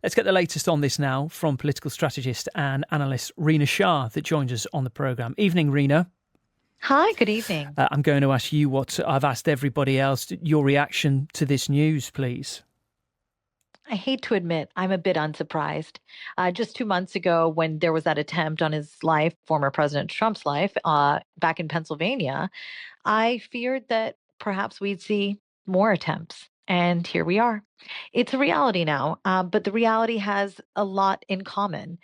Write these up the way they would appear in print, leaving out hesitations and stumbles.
Let's get the latest on this now from political strategist and analyst Rina Shah that joins us on the programme. Evening, Rina. Hi, good evening. I'm going to ask you what I've asked everybody else, your reaction to this news, please. I hate to admit, I'm a bit unsurprised. Just 2 months ago, when there was that attempt on his life, former President Trump's life, back in Pennsylvania, I feared that perhaps we'd see more attempts. And here we are. It's a reality now, but the reality has a lot in common.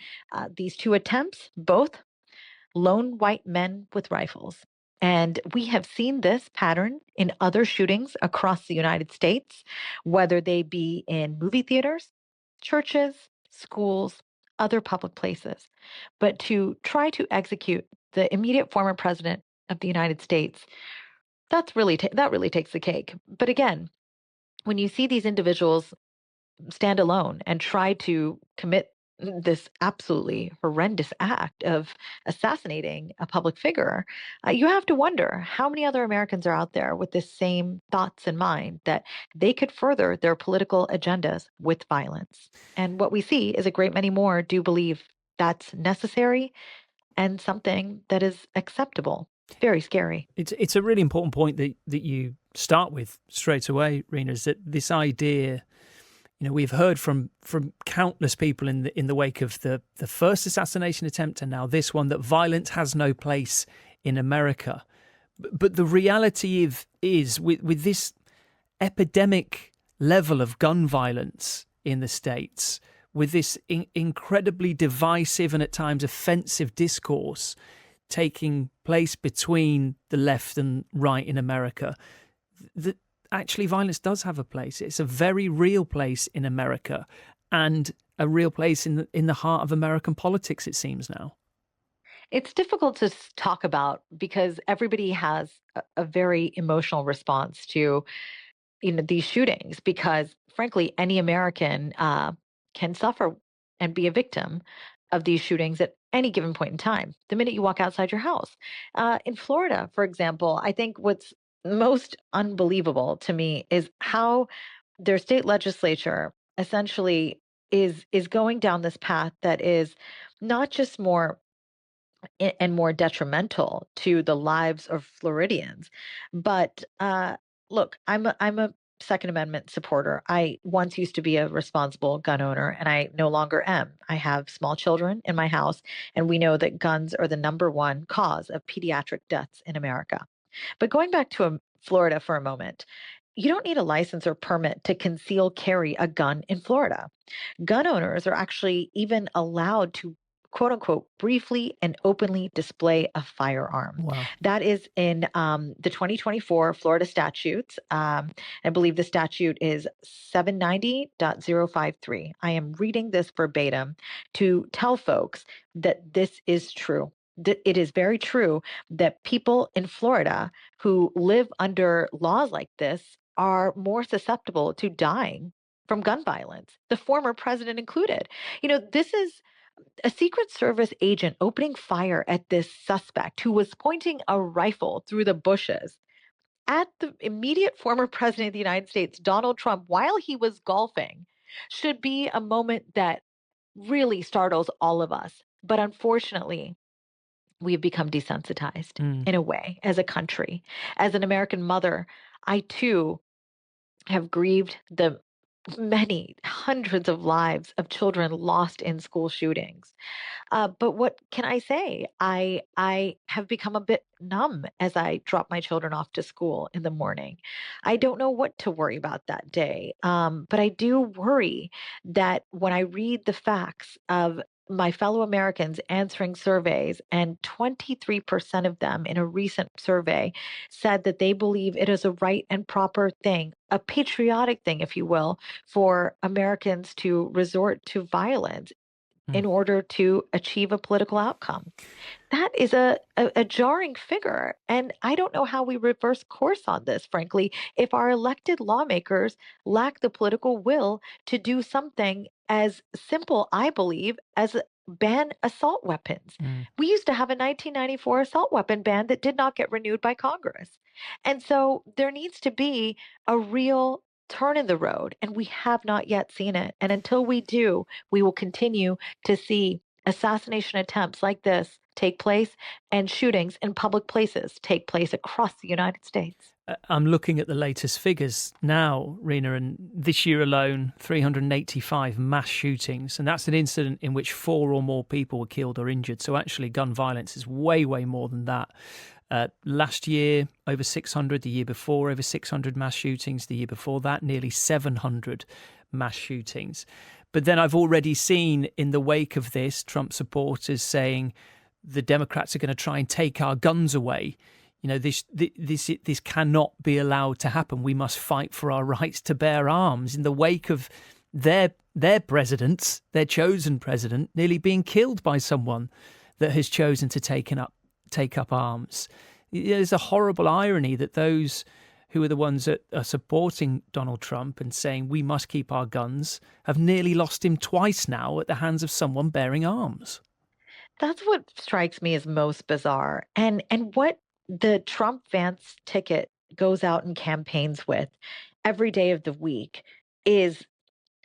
These two attempts, both lone white men with rifles. And we have seen this pattern in other shootings across the United States, whether they be in movie theaters, churches, schools, other public places. But to try to execute the immediate former president of the United States, that really takes the cake. But again, when you see these individuals stand alone and try to commit this absolutely horrendous act of assassinating a public figure, you have to wonder how many other Americans are out there with the same thoughts in mind that they could further their political agendas with violence. And what we see is a great many more do believe that's necessary and something that is acceptable. Very scary. It's a really important point that you start with straight away, Rina, is that this idea, we've heard from countless people in the wake of the first assassination attempt and now this one, that violence has no place in America. But the reality is with this epidemic level of gun violence in the States, with this incredibly divisive and at times offensive discourse taking place between the left and right in America, that actually violence does have a place. It's a very real place in America and a real place in the heart of American politics, it seems now. It's difficult to talk about because everybody has a very emotional response to these shootings because frankly any American can suffer and be a victim of these shootings at any given point in time the minute you walk outside your house. In Florida, for example, I think what's most unbelievable to me is how their state legislature essentially is going down this path that is not just more and more detrimental to the lives of Floridians. But look, I'm a Second Amendment supporter. I once used to be a responsible gun owner, and I no longer am. I have small children in my house, and we know that guns are the number one cause of pediatric deaths in America. But going back to Florida for a moment, you don't need a license or permit to conceal carry a gun in Florida. Gun owners are actually even allowed to quote unquote briefly and openly display a firearm. Wow. That is in the 2024 Florida statutes. I believe the statute is 790.053. I am reading this verbatim to tell folks that this is true. It is very true that people in Florida who live under laws like this are more susceptible to dying from gun violence, the former president included. This is a Secret Service agent opening fire at this suspect who was pointing a rifle through the bushes at the immediate former president of the United States, Donald Trump, while he was golfing, should be a moment that really startles all of us. But unfortunately, we have become desensitized in a way as a country. As an American mother, I too have grieved the many hundreds of lives of children lost in school shootings. But what can I say? I have become a bit numb as I drop my children off to school in the morning. I don't know what to worry about that day. But I do worry that when I read the facts of my fellow Americans answering surveys, and 23% of them in a recent survey said that they believe it is a right and proper thing, a patriotic thing, if you will, for Americans to resort to violence in order to achieve a political outcome. That is a jarring figure. And I don't know how we reverse course on this, frankly, if our elected lawmakers lack the political will to do something as simple, I believe, as ban assault weapons. We used to have a 1994 assault weapon ban that did not get renewed by Congress. And so there needs to be a real turn in the road, and we have not yet seen it. And until we do, we will continue to see assassination attempts like this take place and shootings in public places take place across the United States. I'm looking at the latest figures now, Rena, and this year alone, 385 mass shootings. And that's an incident in which 4 or more people were killed or injured. So actually, gun violence is way, way more than that. Last year, over 600. The year before, over 600 mass shootings. The year before that, nearly 700 mass shootings. But then I've already seen in the wake of this, Trump supporters saying the Democrats are going to try and take our guns away. You know, this cannot be allowed to happen. We must fight for our rights to bear arms in the wake of their presidents, their chosen president, nearly being killed by someone that has chosen to take up arms. There's a horrible irony that those who are the ones that are supporting Donald Trump and saying we must keep our guns have nearly lost him twice now at the hands of someone bearing arms. That's what strikes me as most bizarre. And what the Trump Vance ticket goes out and campaigns with every day of the week is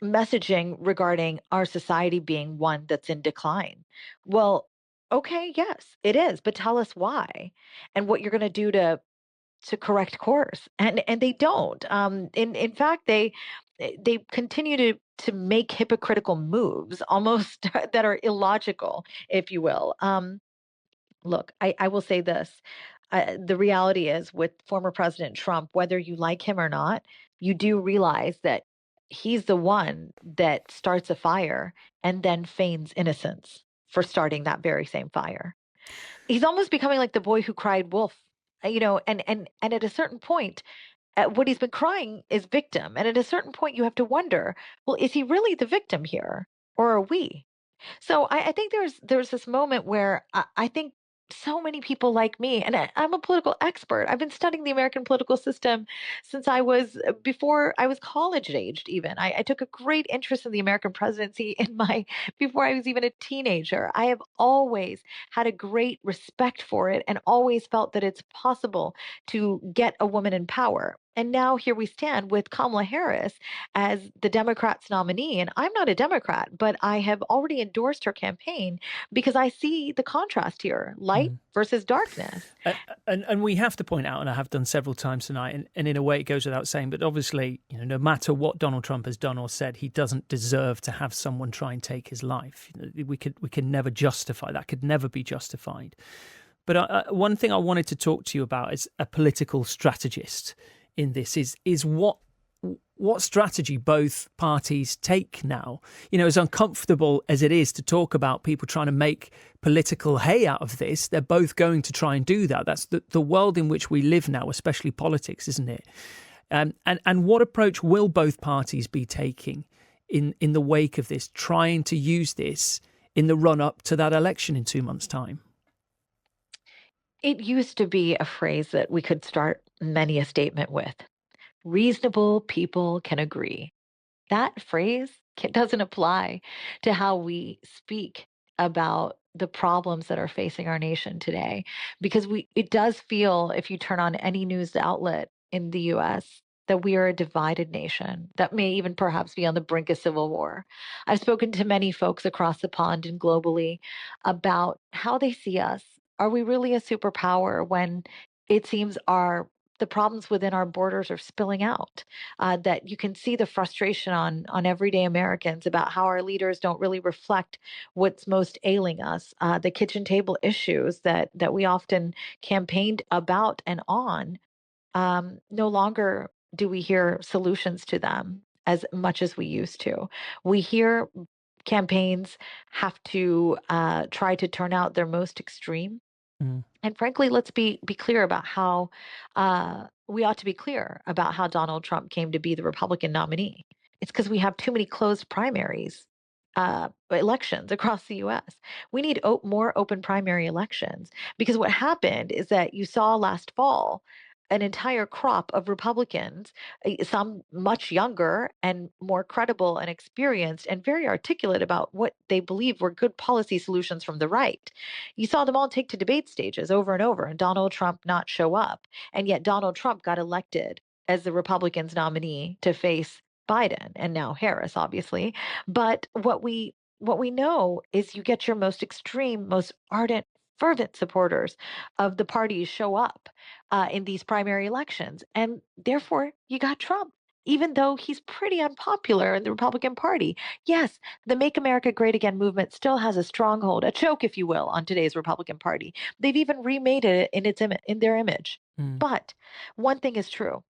messaging regarding our society being one that's in decline. Well, okay, yes, it is, but tell us why and what you're going to do to correct course. And they don't. In fact, they continue to make hypocritical moves almost that are illogical, if you will. Look, I will say this. The reality is with former President Trump, whether you like him or not, you do realize that he's the one that starts a fire and then feigns innocence for starting that very same fire. He's almost becoming like the boy who cried wolf, and at a certain point, what he's been crying is victim. And at a certain point, you have to wonder, well, is he really the victim here, or are we? So I think there's this moment where I think so many people like me, and I'm a political expert. I've been studying the American political system since I was before I was college aged. Even I took a great interest in the American presidency in my before I was even a teenager. I have always had a great respect for it, and always felt that it's possible to get a woman in power. And now here we stand with Kamala Harris as the Democrats' nominee. And I'm not a Democrat, but I have already endorsed her campaign because I see the contrast here, light versus darkness. And we have to point out, and I have done several times tonight, and in a way it goes without saying, but obviously, no matter what Donald Trump has done or said, he doesn't deserve to have someone try and take his life. We can never justify that, could never be justified. But one thing I wanted to talk to you about as a political strategist in this is what strategy both parties take now. As uncomfortable as it is to talk about people trying to make political hay out of this, they're both going to try and do that. That's the world in which we live now, especially politics, isn't it? And what approach will both parties be taking in the wake of this, trying to use this in the run-up to that election in 2 months' time? It used to be a phrase that we could start many a statement with. Reasonable people can agree. That phrase doesn't apply to how we speak about the problems that are facing our nation today, because it does feel, if you turn on any news outlet in the US, that we are a divided nation that may even perhaps be on the brink of civil war. I've spoken to many folks across the pond and globally about how they see us. Are we really a superpower when it seems the problems within our borders are spilling out? That you can see the frustration on everyday Americans about how our leaders don't really reflect what's most ailing us. The kitchen table issues that we often campaigned about and on, no longer do we hear solutions to them as much as we used to. We hear campaigns have to try to turn out their most extreme. And frankly, let's be clear about how we ought to be clear about how Donald Trump came to be the Republican nominee. It's because we have too many closed primaries elections across the U.S. We need more open primary elections, because what happened is that you saw last fall an entire crop of Republicans, some much younger and more credible and experienced and very articulate about what they believe were good policy solutions from the right. You saw them all take to debate stages over and over, and Donald Trump not show up. And yet Donald Trump got elected as the Republicans' nominee to face Biden and now Harris, obviously. But what we know is you get your most extreme, most ardent, fervent supporters of the parties show up in these primary elections, and therefore you got Trump. Even though he's pretty unpopular in the Republican Party. Yes, the Make America Great Again movement still has a stronghold, a choke, if you will, on today's Republican Party. They've even remade it in their image. Mm. But one thing is true,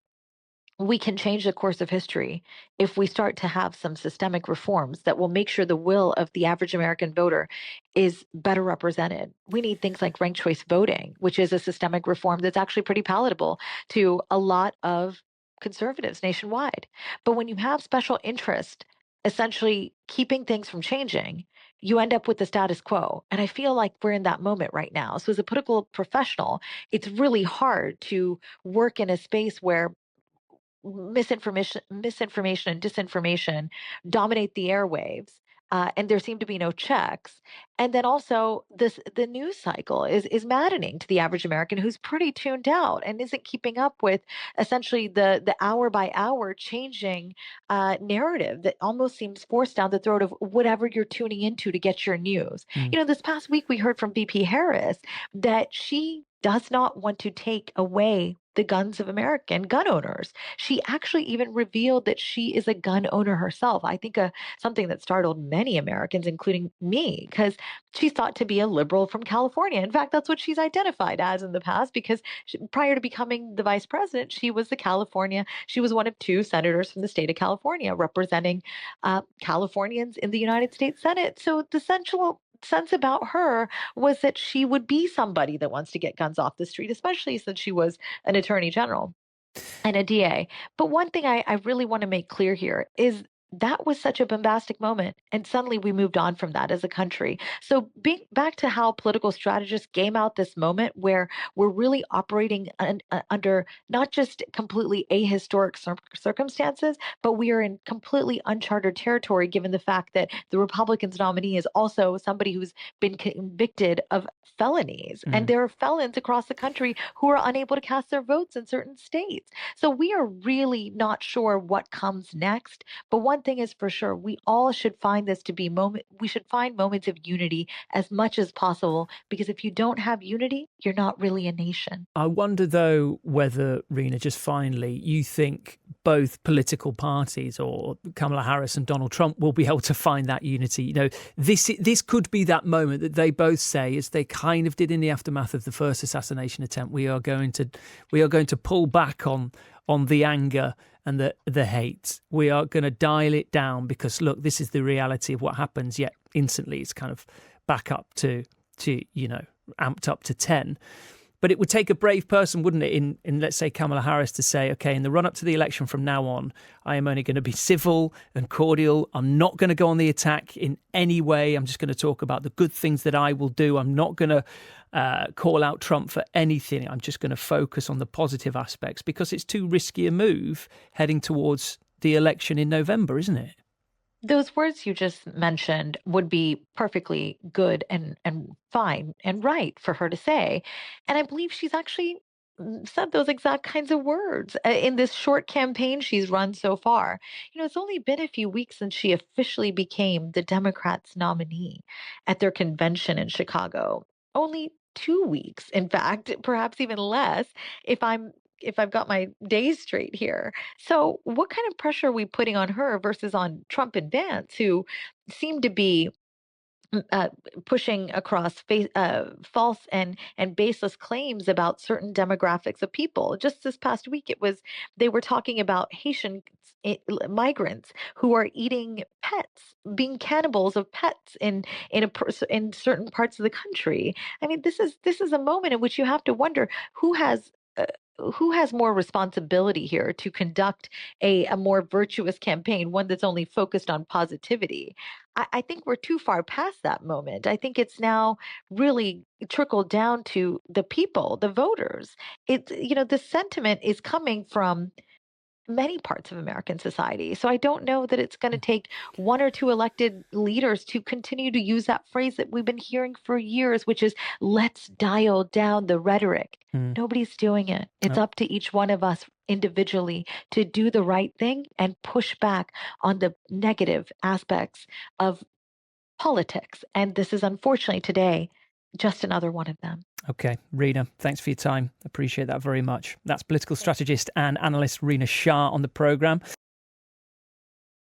we can change the course of history if we start to have some systemic reforms that will make sure the will of the average American voter is better represented. We need things like ranked choice voting, which is a systemic reform that's actually pretty palatable to a lot of conservatives nationwide. But when you have special interest essentially keeping things from changing, you end up with the status quo. And I feel like we're in that moment right now. So, as a political professional, it's really hard to work in a space where misinformation and disinformation dominate the airwaves. And there seem to be no checks. And then also the news cycle is maddening to the average American who's pretty tuned out and isn't keeping up with essentially the hour by hour changing narrative that almost seems forced down the throat of whatever you're tuning into to get your news. Mm. This past week we heard from VP Harris that she does not want to take away the guns of American gun owners. She actually even revealed that she is a gun owner herself. I think something that startled many Americans, including me, because she's thought to be a liberal from California. In fact, that's what she's identified as in the past, because prior to becoming the vice president, she was she was one of two senators from the state of California representing Californians in the United States Senate. So the central sense about her was that she would be somebody that wants to get guns off the street, especially since she was an attorney general and a DA. But one thing I really want to make clear here is that was such a bombastic moment. And suddenly we moved on from that as a country. So being back to how political strategists game out this moment where we're really operating under not just completely ahistoric circumstances, but we are in completely uncharted territory given the fact that the Republicans nominee is also somebody who's been convicted of felonies. And Mm. there are felons across the country who are unable to cast their votes in certain states. So we are really not sure what comes next. But one thing is for sure, we all should find this to be we should find moments of unity as much as possible, because if you don't have unity, you're not really a nation. I wonder, though, whether, Rena, just finally, you think both political parties or Kamala Harris and Donald Trump will be able to find that unity. This could be that moment that they both say, as they kind of did in the aftermath of the first assassination attempt, we are going to pull back on the anger and the hate. We are going to dial it down because, look, this is the reality of what happens. Yet instantly, it's kind of back up to amped up to 10. But it would take a brave person, wouldn't it, in let's say Kamala Harris to say, okay, in the run up to the election from now on, I am only going to be civil and cordial. I'm not going to go on the attack in any way. I'm just going to talk about the good things that I will do. I'm not going to call out Trump for anything. I'm just going to focus on the positive aspects because it's too risky a move heading towards the election in November, isn't it? Those words you just mentioned would be perfectly good and fine and right for her to say. And I believe she's actually said those exact kinds of words in this short campaign she's run so far. It's only been a few weeks since she officially became the Democrats' nominee at their convention in Chicago. Only 2 weeks, in fact, perhaps even less if I've got my days straight here. So, what kind of pressure are we putting on her versus on Trump and Vance, who seem to be uh, pushing across false and baseless claims about certain demographics of people? Just this past week, they were talking about Haitian migrants who are eating pets, being cannibals of pets in certain parts of the country. I mean, this is a moment in which you have to wonder uh, who has more responsibility here to conduct a more virtuous campaign, one that's only focused on positivity. I think we're too far past that moment. I think it's now really trickled down to the people, the voters. The sentiment is coming from many parts of American society. So I don't know that it's going to take one or two elected leaders to continue to use that phrase that we've been hearing for years, which is let's dial down the rhetoric. Nobody's doing it. It's up to each one of us individually to do the right thing and push back on the negative aspects of politics. And this is unfortunately today just another one of them. Okay, Rina, thanks for your time. Appreciate that very much. That's political strategist and analyst Rina Shah on the programme.